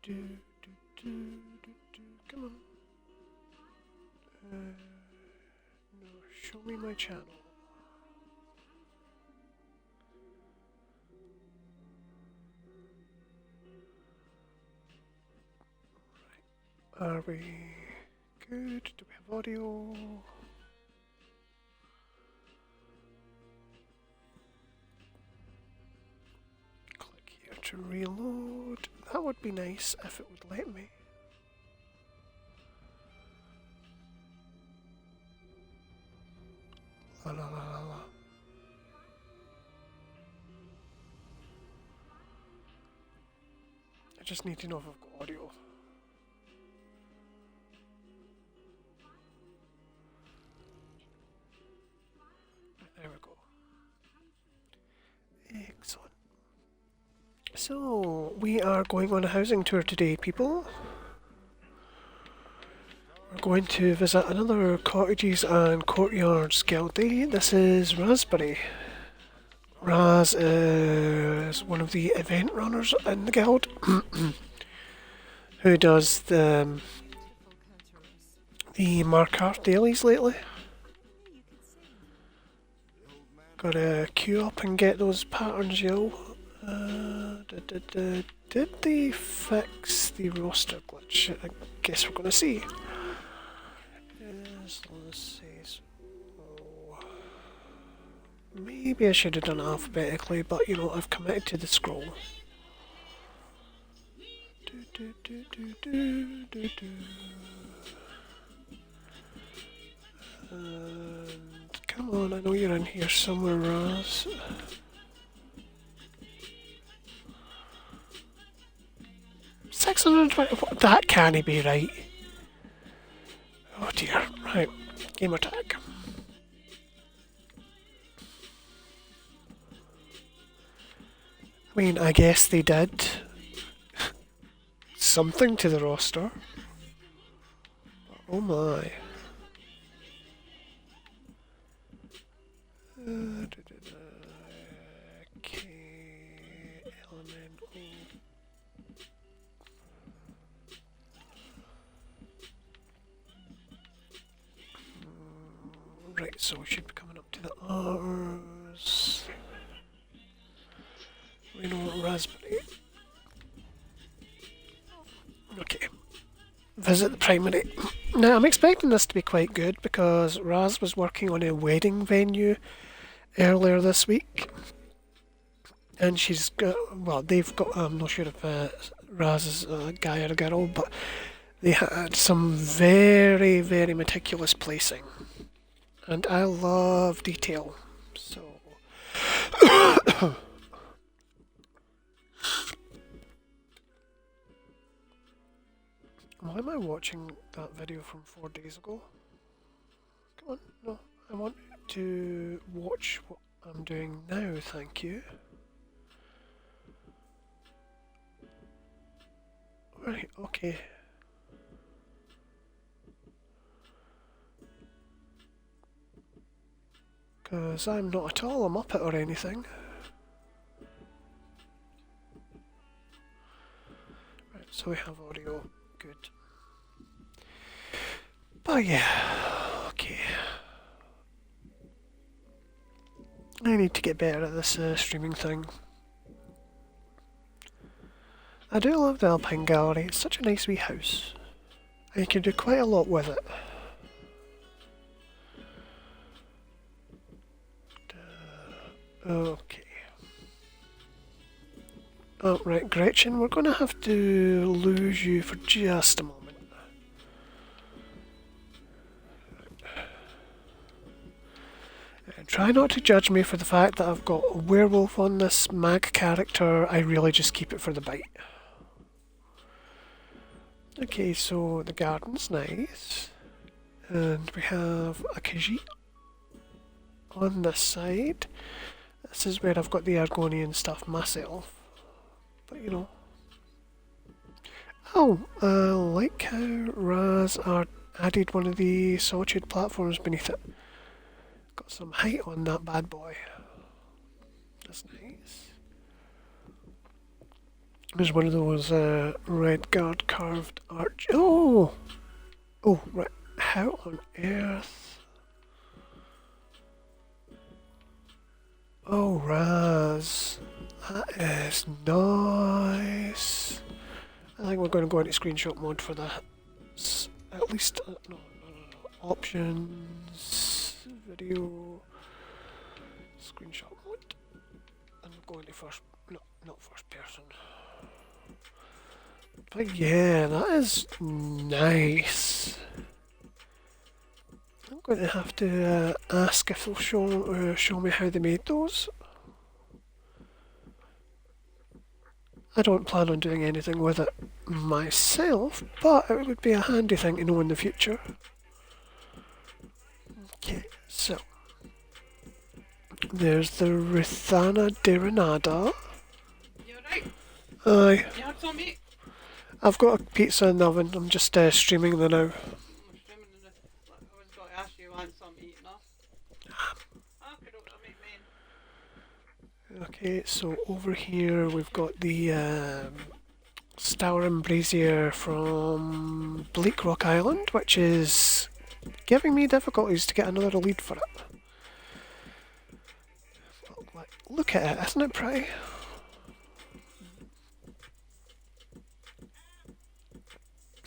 Come on. No, show me my channel. Right. Are we good? Do we have audio? Click here to reload. That would be nice if it would let me. La la la la la. I just need to know if I've got audio. There we go. Excellent. So, we are going on a housing tour today, people. We're going to visit another Cottages and Courtyards guildie. This is Razberry. Raz is one of the event runners in the guild who does the Markart dailies lately. Gotta queue up and get those patterns, yo. Did they fix the roster glitch? I guess we're gonna see. Yes, let's see. So, maybe I should have done it alphabetically, but you know, I've committed to the scroll. And come on, I know you're in here somewhere, Raz. $620. That can't be right. Oh dear. Right. Game attack. I mean, I guess they did something to the roster. Oh my. Right, so we should be coming up to the R's. We know Raspberry. Okay. Visit the primary. Now, I'm expecting this to be quite good because Raz was working on a wedding venue earlier this week. And she's got, well, they've got, I'm not sure if Raz is a guy or a girl, but they had some very, very meticulous placing. And I love detail, so... Why am I watching that video from 4 days ago? Come on, no, I want to watch what I'm doing now, thank you. Right, okay. Because I'm not at all a muppet or anything. Right, so we have audio. Good. But yeah, okay. I need to get better at this streaming thing. I do love the Alpine Gallery, it's such a nice wee house. And you can do quite a lot with it. Okay. Oh, right, Gretchen, we're going to have to lose you for just a moment. Try not to judge me for the fact that I've got a werewolf on this mag character. I really just keep it for the bite. Okay, so the garden's nice. And we have a Khajiit on this side. This is where I've got the Argonian stuff myself. But you know. Oh, I like how Raz added one of the sawtooth platforms beneath it. Got some height on that bad boy. That's nice. There's one of those red guard carved arch. Oh! Oh, right. How on earth? Oh, Raz. That is nice. I think we're going to go into screenshot mode for that. At least, no. Options, video, screenshot mode. And we're going to first, no, not first person. But yeah, that is nice. I'm going to have to ask if they'll show me how they made those. I don't plan on doing anything with it myself, but it would be a handy thing to know in the future. Okay, so there's the Rithana de Renada. You alright? Aye. You had some meat? I've got a pizza in the oven. I'm just streaming the now. I was going to ask you want some eating off. Okay, I'll make mine. Okay, so over here we've got the Stour and Brazier from Bleak Rock Island, which is giving me difficulties to get another lead for it. But, like, look at it, isn't it pretty?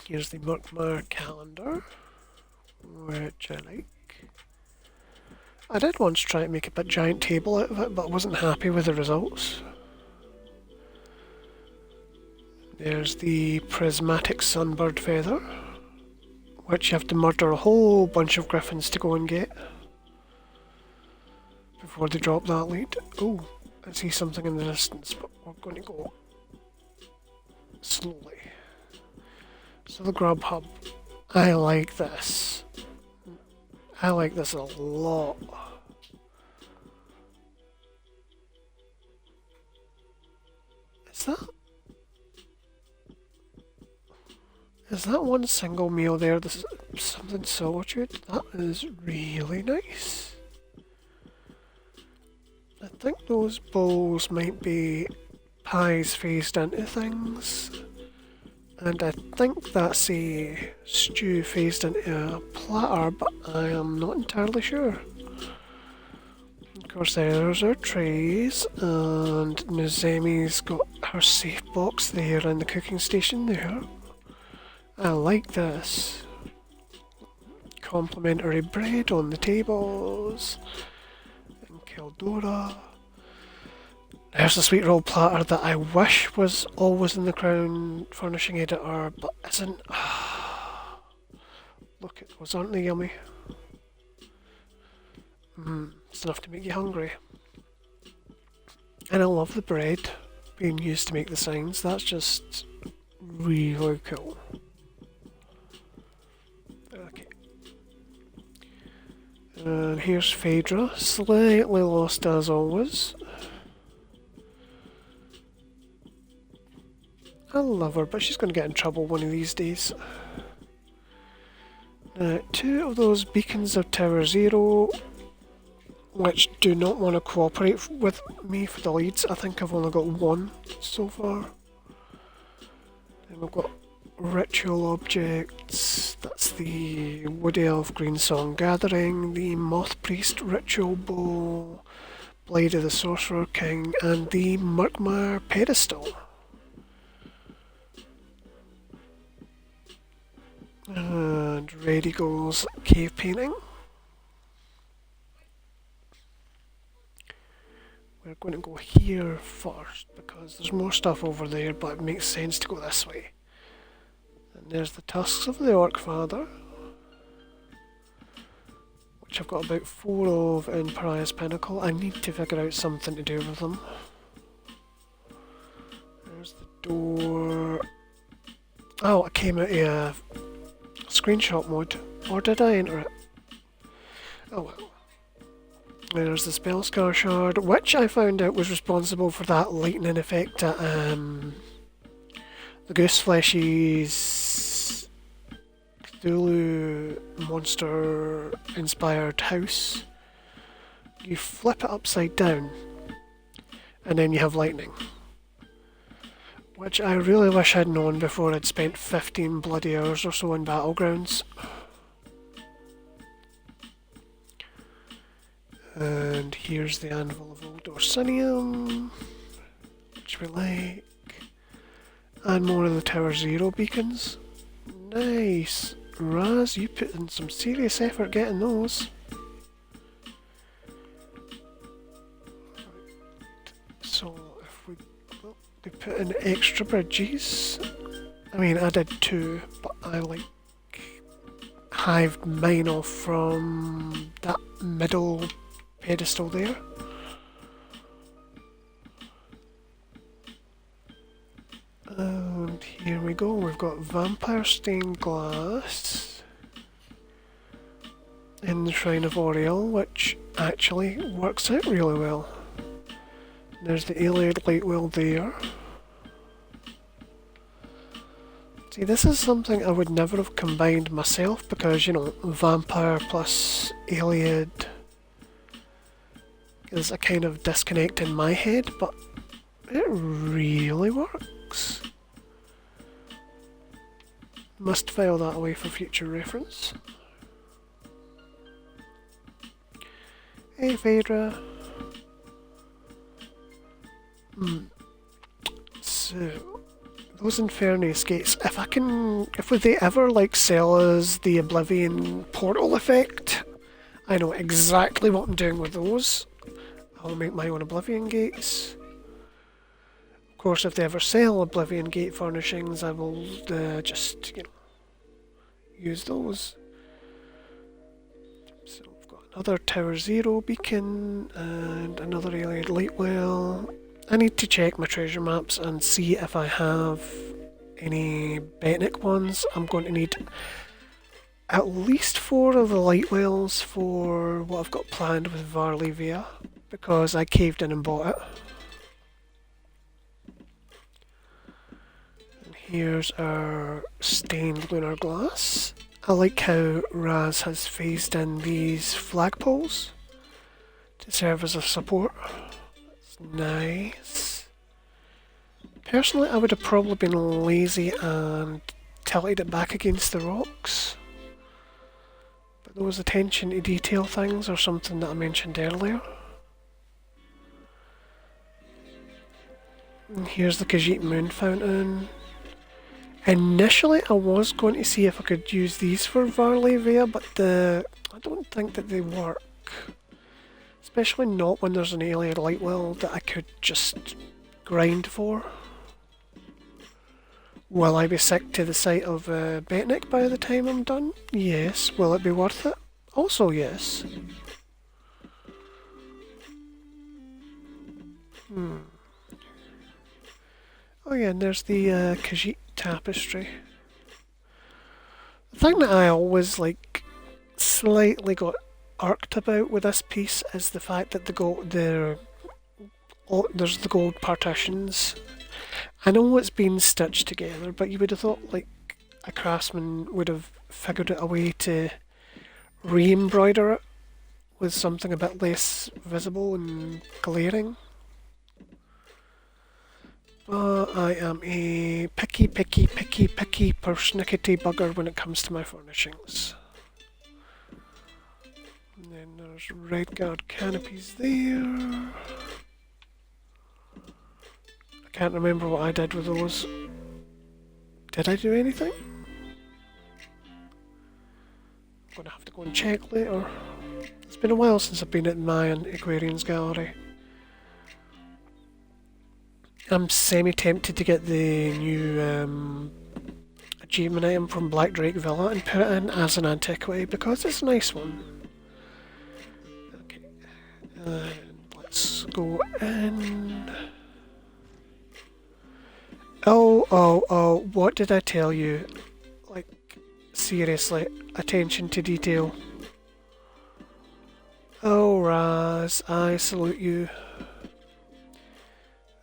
Here's the Murkmire calendar, which I like. I did once try to make a bit giant table out of it, but I wasn't happy with the results. There's the Prismatic Sunbird Feather, which you have to murder a whole bunch of griffins to go and get before they drop that lead. Oh, I see something in the distance, but we're going to go slowly. So the Grub Hub, I like this. I like this a lot. Is that one single meal there? This is something solitude. That is really nice. I think those bowls might be pies phased into things. And I think that's a stew phased into a platter, but I am not entirely sure. Of course, there's our trays, and Nuzemi's got her safe box there and the cooking station there. I like this. Complimentary bread on the tables. And Kildora. There's the sweet roll platter that I wish was always in the Crown Furnishing Editor, but isn't. Look at those, aren't they yummy? It's enough to make you hungry. And I love the bread being used to make the signs. That's just really cool. Okay. And here's Phaedra, slightly lost as always. I love her, but she's going to get in trouble one of these days. Now, 2 of those beacons of Tower Zero, which do not want to cooperate with me for the leads. I think I've only got 1 so far. Then we've got ritual objects. That's the Wood Elf Greensong Gathering, the Moth Priest Ritual Bowl, Blade of the Sorcerer King, and the Murkmire Pedestal. And ready goes cave painting. We're going to go here first because there's more stuff over there, but it makes sense to go this way. And there's the tusks of the Orc Father, which I've got about 4 of in Pariah's Pinnacle. I need to figure out something to do with them. There's the door. Oh, it came out of a screenshot mode, or did I enter it? Oh well. There's the Spellscar Shard, which I found out was responsible for that lightning effect at the Gooseflesh's Cthulhu monster inspired house. You flip it upside down, and then you have lightning. which I really wish I'd known before I'd spent 15 bloody hours or so in Battlegrounds. And here's the Anvil of Old Orsinium, which we like. And more of the Tower Zero beacons. Nice! Raz, you put in some serious effort getting those. So if we put in extra bridges. I mean, I did 2, but I like hived mine off from that middle pedestal there. And here we go, we've got vampire stained glass in the Shrine of Oriel, which actually works out really well. There's the Allied Lightwell there. See, this is something I would never have combined myself because, you know, vampire plus Allied is a kind of disconnect in my head, but it really works. Must file that away for future reference. Hey Phaedra. So, those Infernace gates, if they ever like sell us the Oblivion portal effect, I know exactly what I'm doing with those. I'll make my own Oblivion gates. Of course, if they ever sell Oblivion gate furnishings, I will just, you know, use those. So we've got another Tower Zero beacon and another Allied Lightwell. I need to check my treasure maps and see if I have any Betnik ones. I'm going to need at least 4 of the Lightwells for what I've got planned with Varlivia, because I caved in and bought it. And here's our stained lunar glass. I like how Raz has phased in these flagpoles to serve as a support. That's nice. Personally, I would have probably been lazy and tilted it back against the rocks. But those attention to detail things are something that I mentioned earlier. And here's the Khajiit moon fountain. Initially I was going to see if I could use these for Varlivia, but I don't think that they work. Especially not when there's an Allied Lightwell that I could just grind for. Will I be sick to the sight of Betnik by the time I'm done? Yes. Will it be worth it? Also yes. Oh yeah, and there's the Khajiit tapestry. The thing that I always like slightly got irked about with this piece is the fact that there's the gold partitions. I know it's been stitched together, but you would have thought like a craftsman would have figured out a way to re-embroider it with something a bit less visible and glaring. But I am a picky persnickety bugger when it comes to my furnishings. And then there's red guard canopies there. I can't remember what I did with those. Did I do anything? I'm gonna have to go and check later. It's been a while since I've been at Mayan Aquarian's gallery. I'm semi-tempted to get the new achievement item from Black Drake Villa and put it in as an antiquity because it's a nice one. Okay, and let's go in. Oh, what did I tell you? Like, seriously, attention to detail. Oh, Raz, I salute you.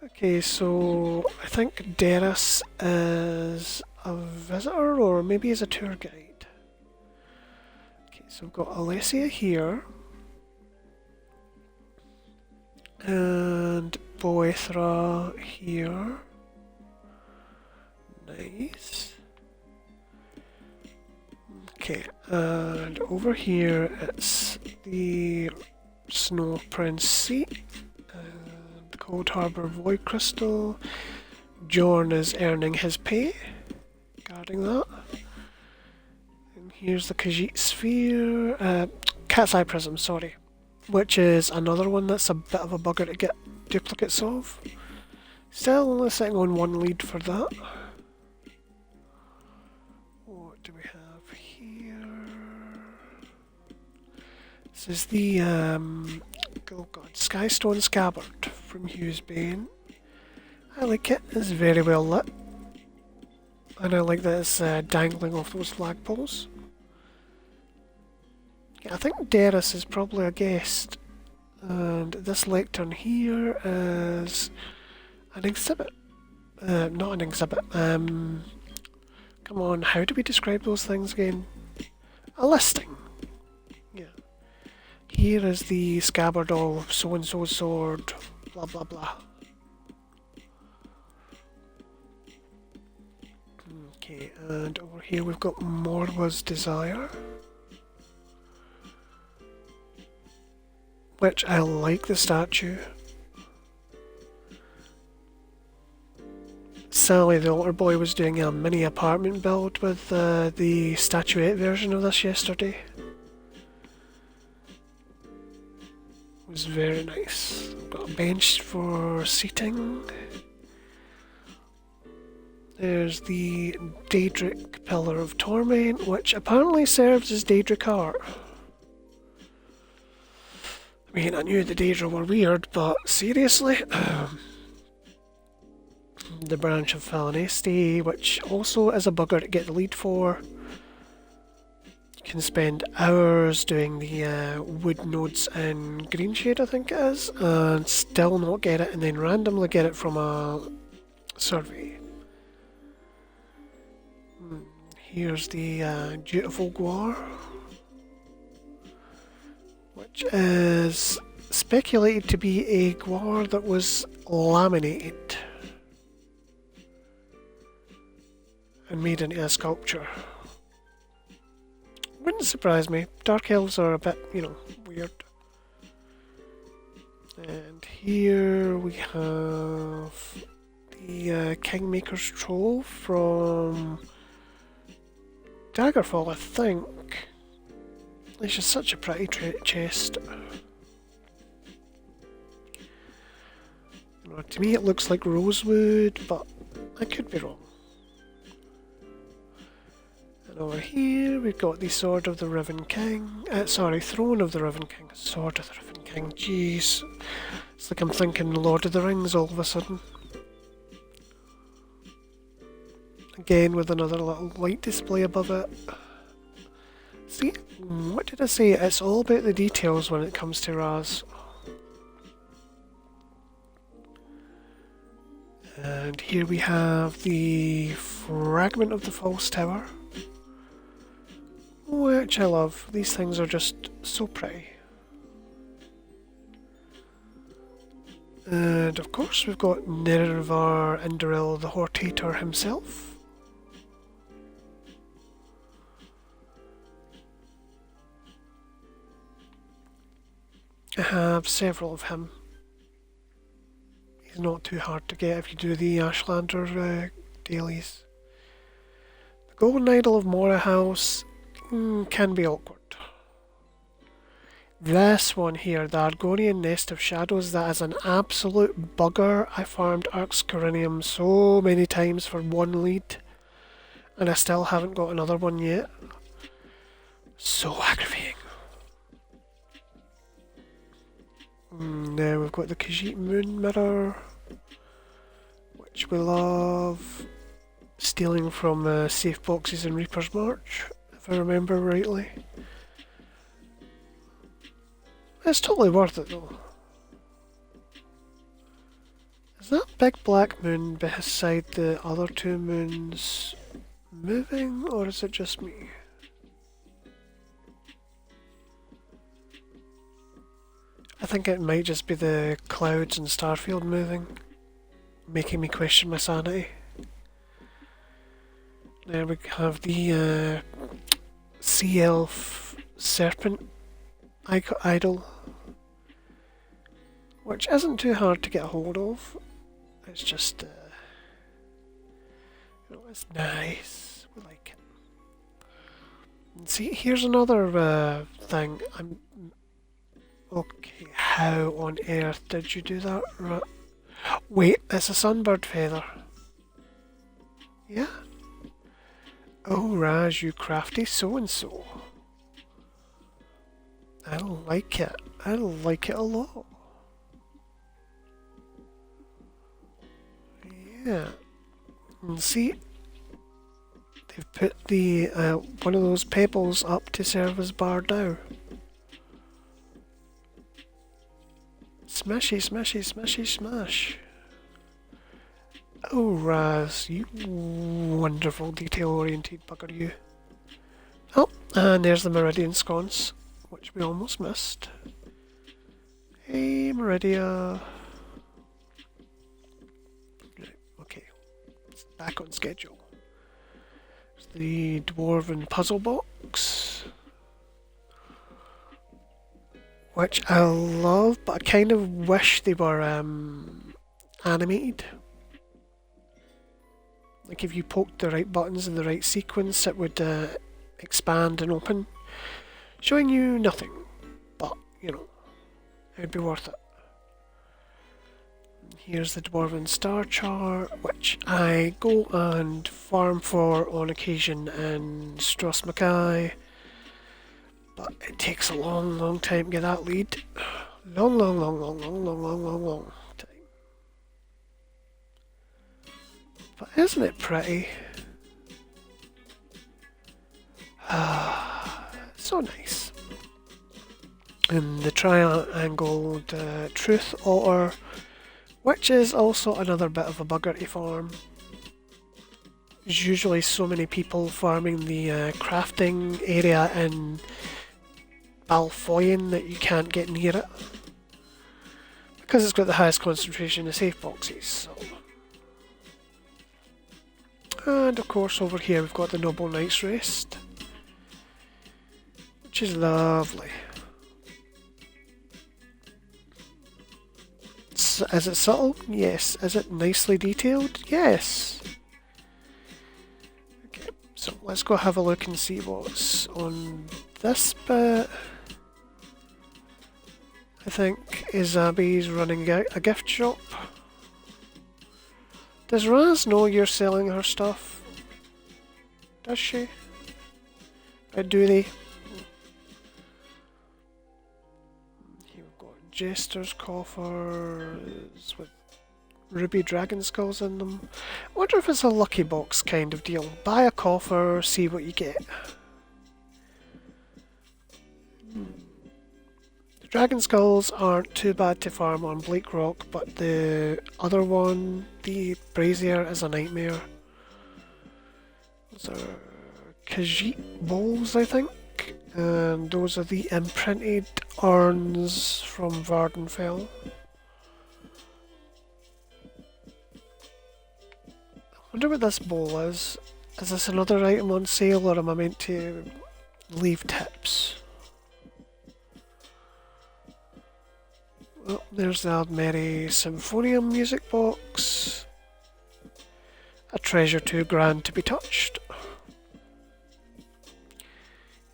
Okay, so I think Deris is a visitor or maybe he's a tour guide. Okay, so we've got Alessia here. And Boethra here. Nice. Okay, and over here it's the Snow Prince seat, and Cold Harbour Void Crystal. Jorn is earning his pay, guarding that. And here's the Khajiit Sphere, Cat's Eye Prism, sorry, which is another one that's a bit of a bugger to get duplicates of. Still only sitting on one lead for that. What do we have here? This is the oh god, Skystone Scabbard from Hugh's Bane. I like it, it's very well lit. And I like that it's dangling off those flagpoles. Yeah, I think Darius is probably a guest. And this lectern here is an exhibit. Not an exhibit. Come on, how do we describe those things again? A listing. Yeah. Here is the scabbard of so-and-so's sword, blah blah blah. Okay, and over here we've got Morwa's Desire. Which I like the statue. Sally, the older boy, was doing a mini apartment build with the statuette version of this yesterday. It was very nice. Got a bench for seating. There's the Daedric Pillar of Torment, which apparently serves as Daedric art. I mean, I knew the Daedra were weird, but seriously? The Branch of Falinesti, which also is a bugger to get the lead for. You can spend hours doing the wood nodes in Greenshade, I think it is, and still not get it, and then randomly get it from a survey. Here's the Dutiful Gwar, which is speculated to be a Gwar that was laminated and made into a sculpture. Wouldn't surprise me. Dark Elves are a bit, weird. And here we have the Kingmaker's Troll from Daggerfall, I think. It's just such a pretty chest. To me it looks like rosewood, but I could be wrong. And over here we've got the Sword of the Riven King. Throne of the Riven King. Sword of the Riven King. Jeez. It's like I'm thinking Lord of the Rings all of a sudden. Again with another little light display above it. See, what did I say? It's all about the details when it comes to Raz. And here we have the Fragment of the False Tower, which I love. These things are just so pretty. And of course we've got Nerevar Indoril the Hortator himself. I have several of him. He's not too hard to get if you do the Ashlander dailies. The Golden Idol of Mora House can be awkward. This one here, the Argonian Nest of Shadows, that is an absolute bugger. I farmed Arx Corinium so many times for one lead, and I still haven't got another one yet. So aggravating. Now we've got the Khajiit Moon Mirror, which we love, stealing from safe boxes in Reaper's March, if I remember rightly. It's totally worth it though. Is that big black moon beside the other two moons moving, or is it just me? I think it might just be the clouds and Starfield moving, making me question my sanity. There we have the sea elf serpent idol, which isn't too hard to get hold of. It's just, it's nice. We like it. And see, here's another thing. Okay, how on earth did you do that? Wait, it's a sunbird feather. Yeah. Oh, Raz, you crafty so-and-so. I like it. I like it a lot. Yeah. And see, they've put the one of those pebbles up to serve as bar dow. Smashy, smashy, smashy, smash. Oh, Raz, you wonderful detail-oriented bugger, you. Oh, and there's the Meridian sconce, which we almost missed. Hey, Meridia. Right, okay, it's back on schedule. There's the Dwarven puzzle box, which I love, but I kind of wish they were animated. Like if you poked the right buttons in the right sequence, it would expand and open, showing you nothing, but you know, it would be worth it. Here's the Dwarven star chart, which I go and farm for on occasion in Stros Mackay, but it takes a long time to get that lead. Long time. But isn't it pretty? So nice. And the triangled truth otter, which is also another bit of a bugger to farm. There's usually so many people farming the crafting area in Balfoyen that you can't get near it, because it's got the highest concentration of safe boxes. So. And of course over here we've got the Noble Knight's Rest, which is lovely. Is it subtle? Yes. Is it nicely detailed? Yes. Okay, so let's go have a look and see what's on this bit. I think Izabi's running a gift shop. Does Raz know you're selling her stuff? Does she? Or do they? Here we've got Jester's coffers with ruby dragon skulls in them. I wonder if it's a lucky box kind of deal. Buy a coffer, see what you get. The dragon skulls aren't too bad to farm on Bleak Rock, but the other one, the brazier, is a nightmare. Those are Khajiit bowls, I think, and those are the imprinted urns from Vardenfell. I wonder what this bowl is. Is this another item on sale, or am I meant to leave tips? Oh, there's the Aldmeri Symphonium music box. A treasure too grand to be touched.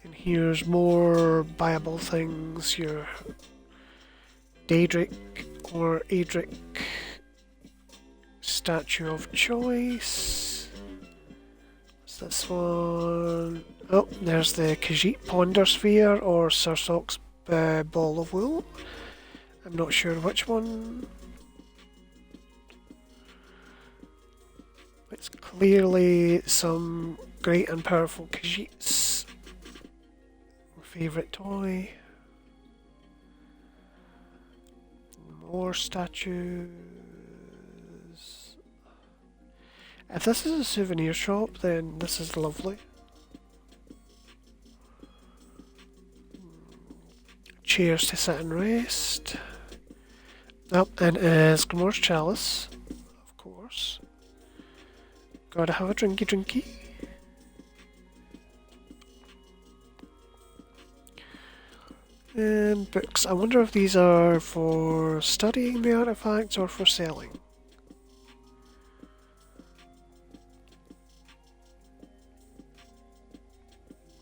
And here's more buyable things. Your Daedric or Adric statue of choice. What's this one? Oh, there's the Khajiit Ponder Sphere or Sir Sock's Ball of Wool. I'm not sure which one. It's clearly some great and powerful Khajiits. Favourite toy. More statues. If this is a souvenir shop, then this is lovely. Chairs to sit and rest. Oh, and Grimor's Chalice, of course. Gotta have a drinky. And books. I wonder if these are for studying the artifacts or for selling.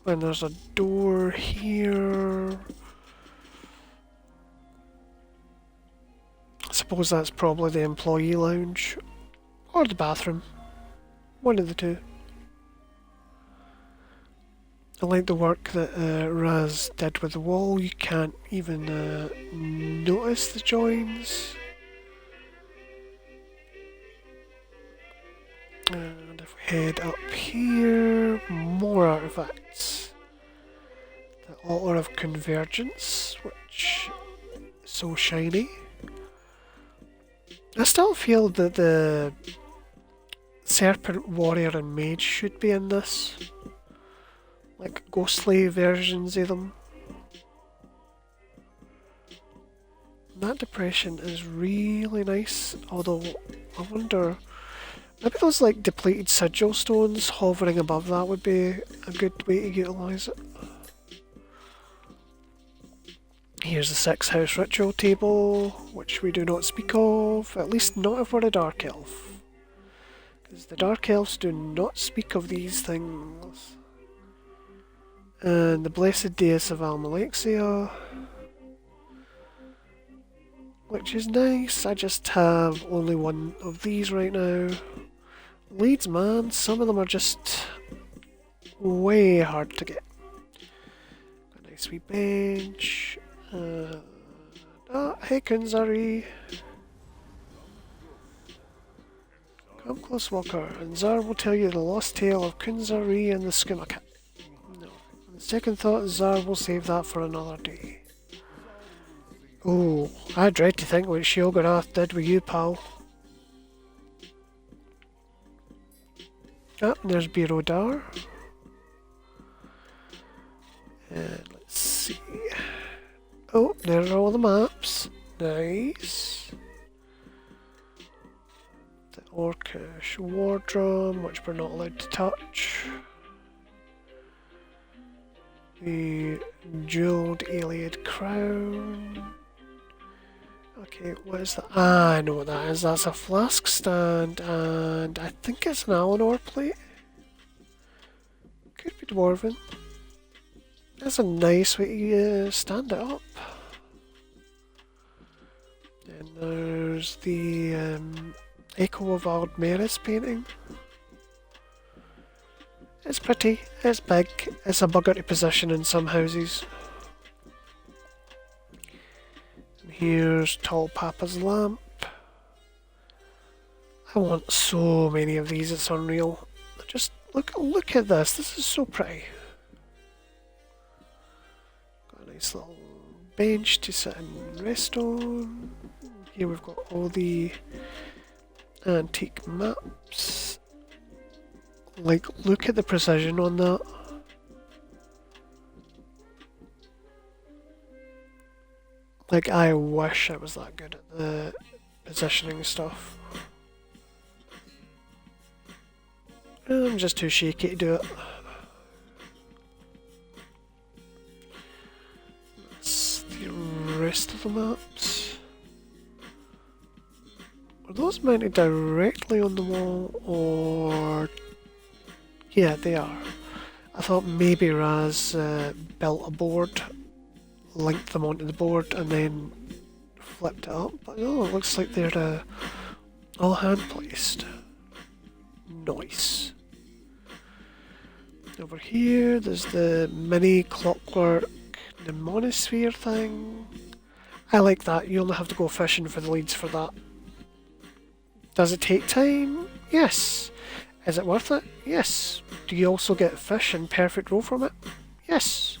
And there's a door here. I suppose that's probably the employee lounge. Or the bathroom. One of the two. I like the work that Raz did with the wall. You can't even notice the joins. And if we head up here, more artifacts. The Altar of Convergence, which is so shiny. I still feel that the Serpent Warrior and Mage should be in this. Like ghostly versions of them. That depression is really nice, although I wonder, maybe those like depleted sigil stones hovering above that would be a good way to utilise it. Here's the 6 house ritual table, which we do not speak of, at least not if we're a dark elf. Because the dark elves do not speak of these things. And the Blessed Deus of Almalexia, which is nice. I just have only one of these right now. Leads, man, some of them are just way hard to get. A nice wee bench. Hey Kunzari. Come close, Walker, and Zar will tell you the lost tale of Kunzari and the Skumakat. No. On second thought, Zar will save that for another day. Oh, I dread to think what Sheogorath did with you, pal. Ah, there's Birodar. And let's see. Oh, there are all the maps. Nice. The Orcish War Drum, which we're not allowed to touch. The Jeweled Iliad Crown. Okay, what is that? Ah, I know what that is. That's a flask stand, and I think it's an Alinor plate. Could be Dwarven. That's a nice way to stand it up. And there's the Echo of Aldmeris painting. It's pretty, it's big, it's a bugger to position in some houses. And here's Tall Papa's lamp. I want so many of these, it's unreal. Just look at this is so pretty. Got a nice little bench to sit and rest on. Here we've got all the antique maps. Like, look at the precision on that. Like, I wish I was that good at the positioning stuff. I'm just too shaky to do it. That's the rest of the maps. Are those mounted directly on the wall, or... Yeah, they are. I thought maybe Raz built a board, linked them onto the board, and then flipped it up. But no, it looks like they're all hand placed. Nice. Over here, there's the mini clockwork mnemosphere thing. I like that. You only have to go fishing for the leads for that. Does it take time? Yes. Is it worth it? Yes. Do you also get fish and perfect roll from it? Yes.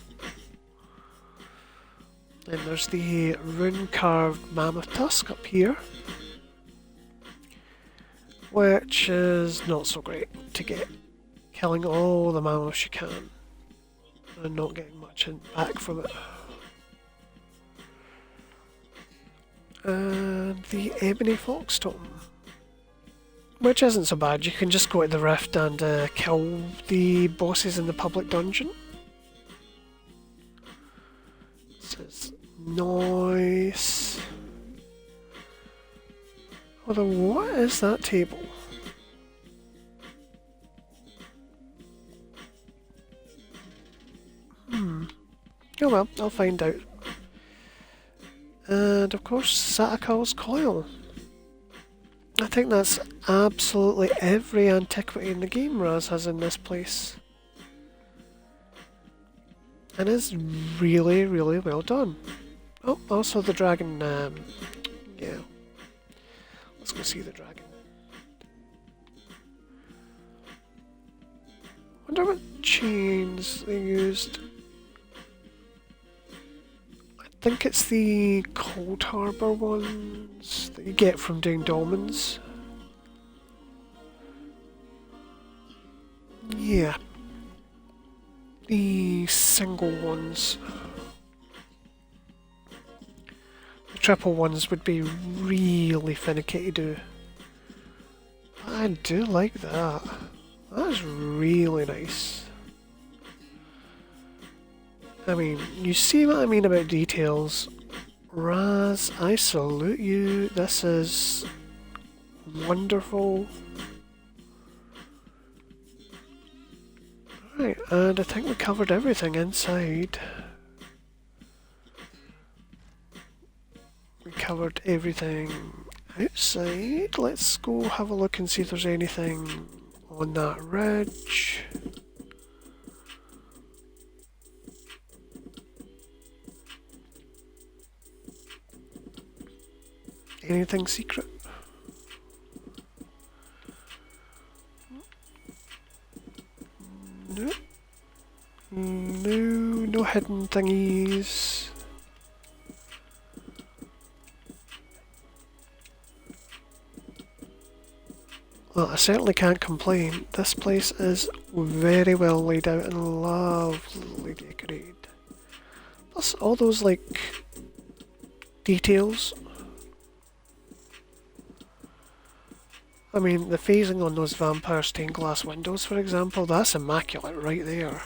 Then there's the rune-carved mammoth tusk up here, which is not so great to get. Killing all the mammoths you can and not getting much back from it. And the ebony fox tome, which isn't so bad. You can just go to the rift and kill the bosses in the public dungeon. This is nice. Although, what is that table? Oh well, I'll find out. And of course, Satakal's coil. I think that's absolutely every antiquity in the game Raz has in this place. And it's really, really well done. Oh, also the dragon, yeah. Let's go see the dragon. Wonder what chains they used. I think it's the Cold Harbour ones that you get from doing dolmens. Yeah. The single ones. The triple ones would be really finicky to do. But I do like that. That's really nice. I mean, you see what I mean about details. Raz, I salute you. This is wonderful. Right, and I think we covered everything inside. We covered everything outside. Let's go have a look and see if there's anything on that ridge. Anything secret? No. No hidden thingies. Well, I certainly can't complain. This place is very well laid out and lovely decorated. Plus all those, like, details. I mean, the phasing on those vampire stained glass windows, for example, that's immaculate right there.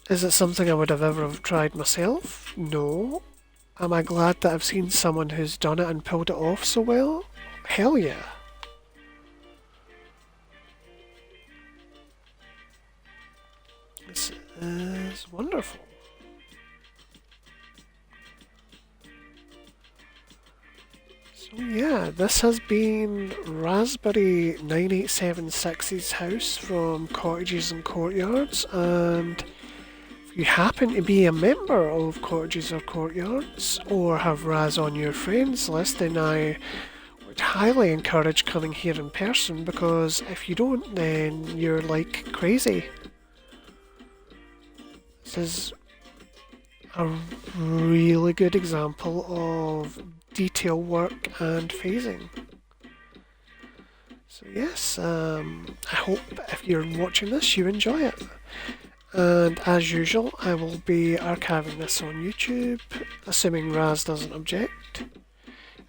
Is it something I would have ever have tried myself? No. Am I glad that I've seen someone who's done it and pulled it off so well? Hell yeah. This is wonderful. So yeah, this has been Razberry9876's house from Cottages and Courtyards, and if you happen to be a member of Cottages or Courtyards, or have Raz on your friends list, then I would highly encourage coming here in person, because if you don't, then you're like crazy. This is a really good example of detail work and phasing. So yes, I hope if you're watching this you enjoy it. And as usual, I will be archiving this on YouTube, assuming Raz doesn't object.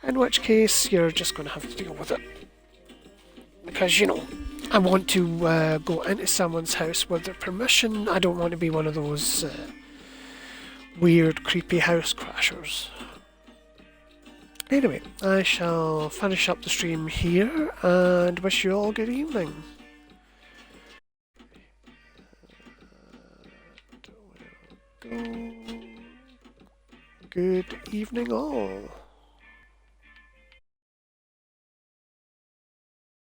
In which case, you're just going to have to deal with it. Because, you know, I want to go into someone's house with their permission. I don't want to be one of those weird, creepy house crashers. Anyway, I shall finish up the stream here and wish you all a good evening. Good evening all.